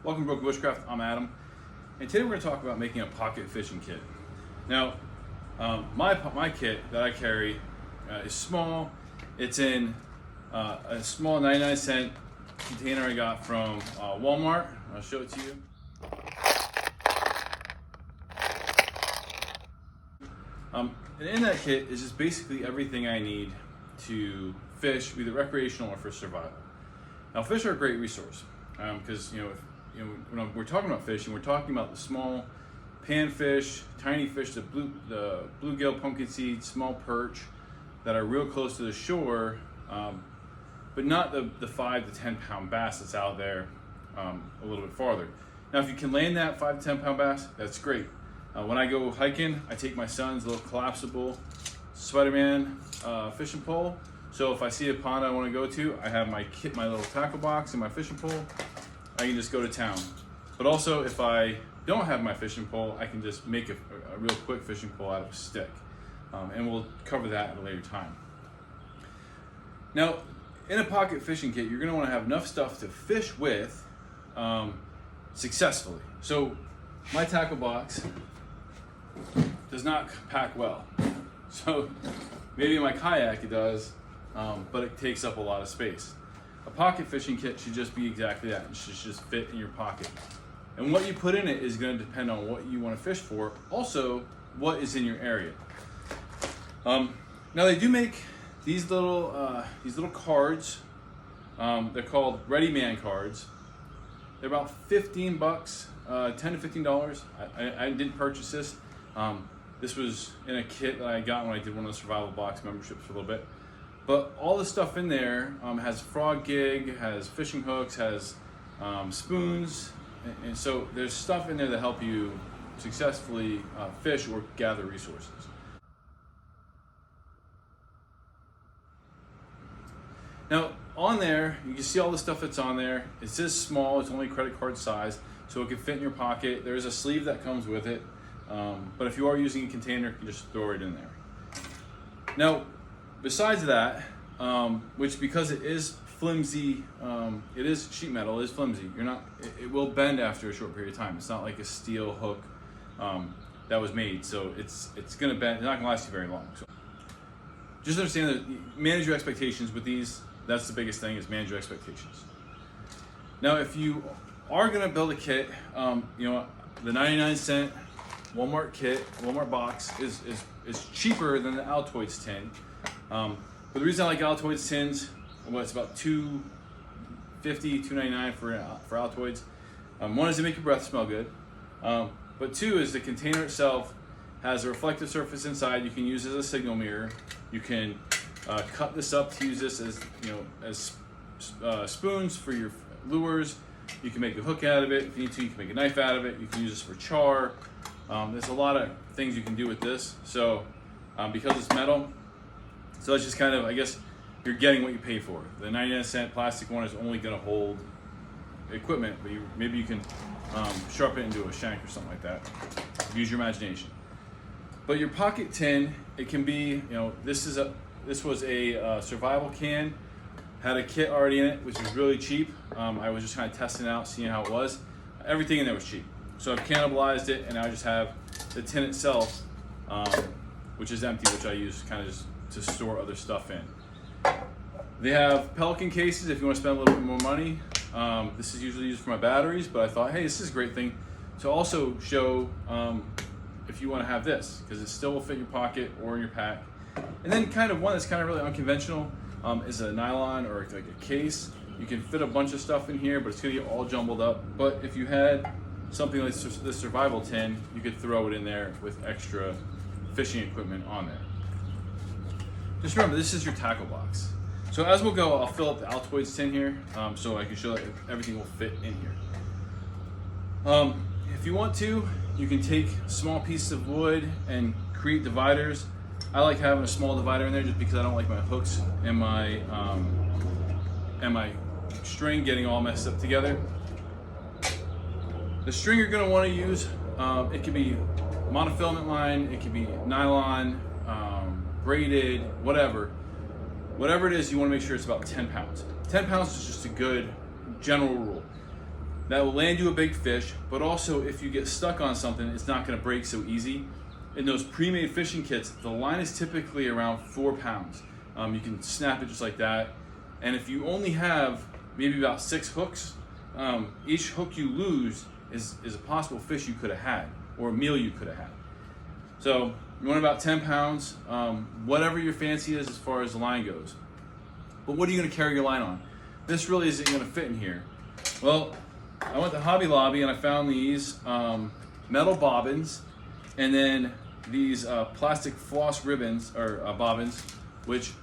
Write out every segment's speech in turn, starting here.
Welcome to Broken Bushcraft. I'm Adam, and today we're going to talk about making a pocket fishing kit. Now, my kit that I carry is small. It's in a small 99-cent container I got from Walmart. I'll show it to you. And in that kit is just basically everything I need to fish, either recreational or for survival. Now, fish are a great resource because when we're talking about fishing, we're talking about the small panfish, tiny fish, the bluegill, pumpkin seed, small perch that are real close to the shore, but not the 5 to 10 pound bass that's out there a little bit farther. Now, if you can land that 5 to 10 pound bass, that's great. When I go hiking, I take my son's little collapsible Spider-Man fishing pole. So if I see a pond I want to go to, I have my kit, my little tackle box, and my fishing pole. I can just go to town. But also, if I don't have my fishing pole, I can just make a real quick fishing pole out of a stick. And we'll cover that at a later time. Now, in a pocket fishing kit, you're going to want to have enough stuff to fish with successfully. So my tackle box does not pack well. So maybe in my kayak it does, but it takes up a lot of space. A pocket fishing kit should just be exactly that. It should just fit in your pocket. And what you put in it is going to depend on what you want to fish for. Also, what is in your area. Now they do make these little cards. They're called Ready Man cards. They're about 15 bucks, $10 to $15. I didn't purchase this. This was in a kit that I got when I did one of the survival box memberships for a little bit. But all the stuff in there has frog gig, has fishing hooks, has spoons, and so there's stuff in there that help you successfully fish or gather resources. Now on there, you can see all the stuff that's on there. It says small, it's only credit card size, so it can fit in your pocket. There's a sleeve that comes with it, but if you are using a container, you can just throw it in there. Now, besides that, which because it is flimsy, it is sheet metal, it is flimsy. It will bend after a short period of time. It's not like a steel hook that was made, so it's gonna bend. It's not gonna last you very long. So just understand that manage your expectations with these. That's the biggest thing, is manage your expectations. Now, if you are gonna build a kit, the 99-cent Walmart kit, Walmart box is cheaper than the Altoids tin. But the reason I like Altoids tins, it's about $2.50, $2.99 for Altoids. One is to make your breath smell good, but two is the container itself has a reflective surface inside. You can use it as a signal mirror. You can cut this up to use this as spoons for your lures. You can make a hook out of it. If you need to, you can make a knife out of it. You can use this for char. There's a lot of things you can do with this. So because it's metal, so it's just kind of, I guess, you're getting what you pay for. The 99-cent plastic one is only going to hold equipment, but maybe you can sharpen it into a shank or something like that. Use your imagination. But your pocket tin, it can be, this was a survival can, had a kit already in it, which was really cheap. I was just kind of testing it out, seeing how it was. Everything in there was cheap. So I've cannibalized it, and now I just have the tin itself, which is empty, which I use kind of just to store other stuff in. They have Pelican cases if you want to spend a little bit more money. This is usually used for my batteries, but I thought, hey, this is a great thing to also show if you want to have this, because it still will fit in your pocket or in your pack. And then kind of one that's kind of really unconventional is a nylon or like a case. You can fit a bunch of stuff in here, but it's going to get all jumbled up. But if you had something like this survival tin, you could throw it in there with extra fishing equipment on there. Just remember, this is your tackle box. So as we'll go, I'll fill up the Altoids tin here so I can show that everything will fit in here. If you want to, you can take small pieces of wood and create dividers. I like having a small divider in there just because I don't like my hooks and my string getting all messed up together. The string you're going to want to use, it could be monofilament line, it could be nylon, braided, whatever it is, you want to make sure it's about 10 pounds. 10 pounds is just a good general rule. that will land you a big fish, but also if you get stuck on something, it's not gonna break so easy. In those pre-made fishing kits, the line is typically around 4 pounds. You can snap it just like that. And if you only have maybe about 6 hooks, each hook you lose is a possible fish you could have had, or a meal you could have had. So you want about 10 pounds, whatever your fancy is as far as the line goes. But what are you gonna carry your line on? This really isn't gonna fit in here. Well, I went to Hobby Lobby and I found these metal bobbins, and then these plastic floss ribbons, or bobbins, which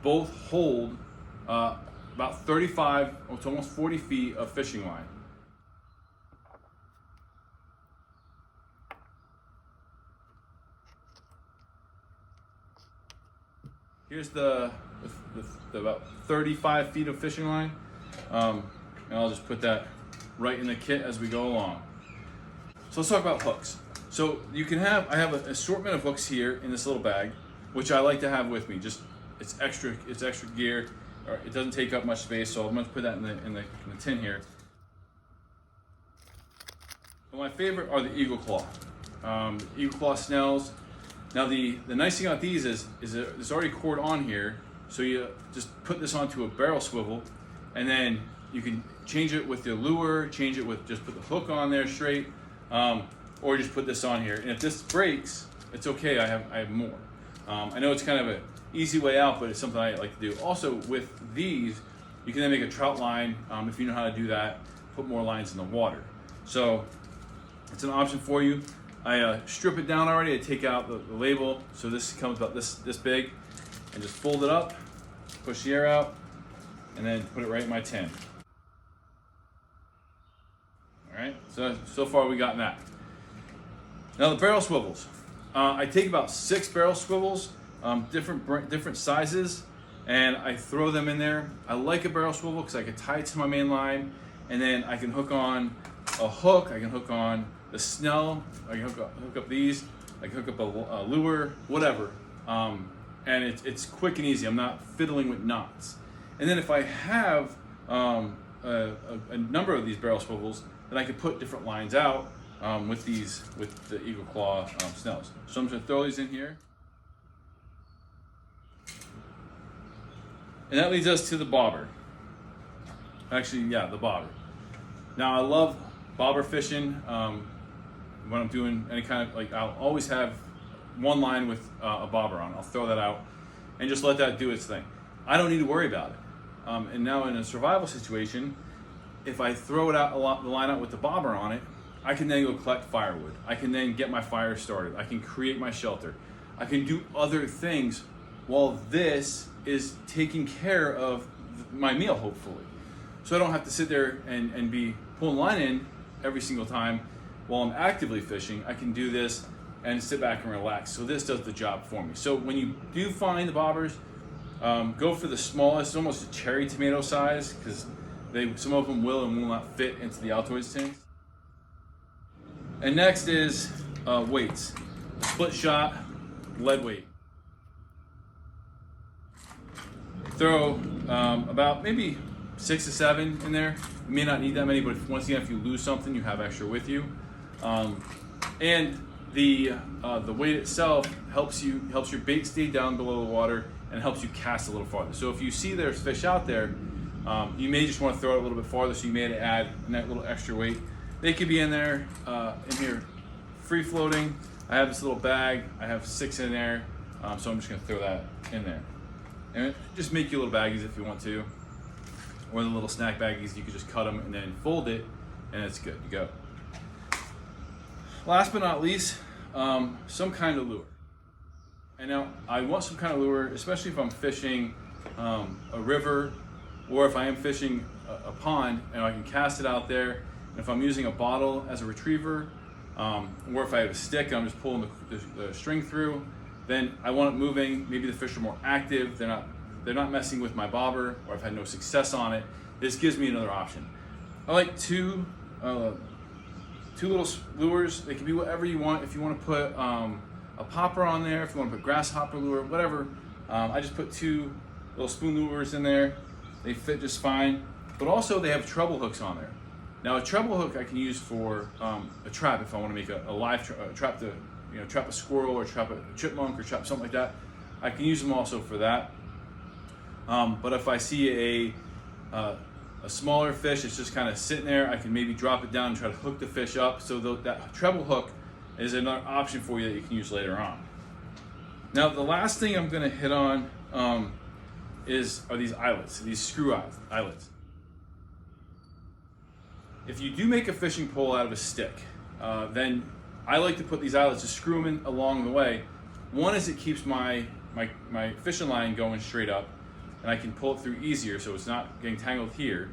both hold about 35 to almost 40 feet of fishing line. Here's the about 35 feet of fishing line, and I'll just put that right in the kit as we go along. So let's talk about hooks. So you can have, I have an assortment of hooks here in this little bag, which I like to have with me. Just it's extra gear. Or it doesn't take up much space, so I'm going to put that in the tin here. But my favorite are the Eagle Claw. Eagle Claw Snells. Now the nice thing about these is there's already cord on here, so you just put this onto a barrel swivel, and then you can change it with the lure, change it with just put the hook on there straight, or just put this on here. And if this breaks, it's okay. I have more. I know it's kind of an easy way out, but it's something I like to do. Also, with these, you can then make a trout line if you know how to do that. Put more lines in the water. So it's an option for you. I strip it down already. I take out the label, so this comes about this big, and just fold it up, push the air out, and then put it right in my tin. All right. So far we got that. Now the barrel swivels. I take about 6 barrel swivels, different sizes, and I throw them in there. I like a barrel swivel because I can tie it to my main line, and then I can hook on a hook, I can hook on the snell, I can hook up these, I can hook up a lure, whatever. And it's quick and easy. I'm not fiddling with knots. And then if I have a number of these barrel swivels, then I can put different lines out with the Eagle Claw snells. So I'm just gonna throw these in here. And that leads us to the bobber. Actually, yeah, the bobber. Now I love bobber fishing. When I'm doing any kind of, I'll always have one line with a bobber on. I'll throw that out and just let that do its thing. I don't need to worry about it. And now in a survival situation, if I throw it out the line out with the bobber on it, I can then go collect firewood. I can then get my fire started. I can create my shelter. I can do other things while this is taking care of my meal, hopefully. So I don't have to sit there and be pulling line in every single time while I'm actively fishing. I can do this and sit back and relax. So this does the job for me. So when you do find the bobbers, go for the smallest, almost a cherry tomato size, because some of them will and will not fit into the Altoids tins. And next is weights. Split shot, lead weight. Throw about maybe 6 to 7 in there. You may not need that many, but once again, if you lose something, you have extra with you. And the weight itself helps your bait stay down below the water and helps you cast a little farther. So if you see there's fish out there, you may just want to throw it a little bit farther, so you may add that little extra weight. They could be in there, in here, free floating. I have this little bag. I have 6 in there, so I'm just gonna throw that in there. And just make your little baggies if you want to, or the little snack baggies. You could just cut them and then fold it, and it's good to go. Last but not least, some kind of lure. And now I want some kind of lure, especially if I'm fishing a river, or if I am fishing a pond and I can cast it out there. And if I'm using a bottle as a retriever, or if I have a stick and I'm just pulling the string through, then I want it moving. Maybe the fish are more active. They're not messing with my bobber, or I've had no success on it. This gives me another option. I like two little lures. They can be whatever you want. If you want to put a popper on there, if you want to put grasshopper lure, whatever. I just put 2 little spoon lures in there. They fit just fine, but also they have treble hooks on there. Now a treble hook I can use for a trap if I want to make a live trap to trap a squirrel or trap a chipmunk or trap something like that. I can use them also for that. But if I see a smaller fish, it's just kind of sitting there, I can maybe drop it down and try to hook the fish up. So that treble hook is another option for you that you can use later on. Now the last thing I'm going to hit on are these eyelets, these screw eyelets. If you do make a fishing pole out of a stick, then I like to put these eyelets, to screw them in along the way. One is it keeps my fishing line going straight up, and I can pull it through easier so it's not getting tangled here.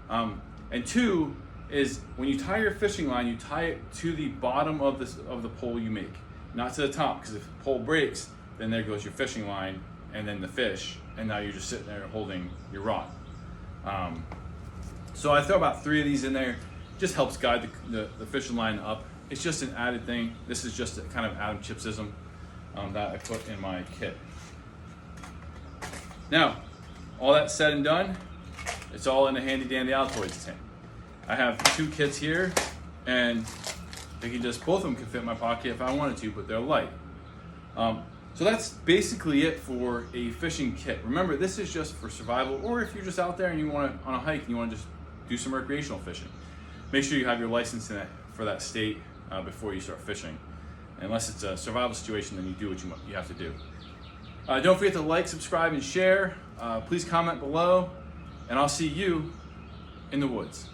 And two is when you tie your fishing line, you tie it to the bottom of the pole you make, not to the top, because if the pole breaks, then there goes your fishing line and then the fish, and now you're just sitting there holding your rod. So I throw about 3 of these in there. Just helps guide the fishing line up. It's just an added thing. This is just a kind of Adam Chipsism that I put in my kit. Now, all that said and done, it's all in a handy dandy Altoids tin. I have 2 kits here, and both of them can fit in my pocket if I wanted to, but they're light. So that's basically it for a fishing kit. Remember, this is just for survival, or if you're just out there and you want to, on a hike, and you want to just do some recreational fishing. Make sure you have your license for that state before you start fishing. Unless it's a survival situation, then you do what you have to do. Don't forget to like, subscribe, and share. Please comment below, and I'll see you in the woods.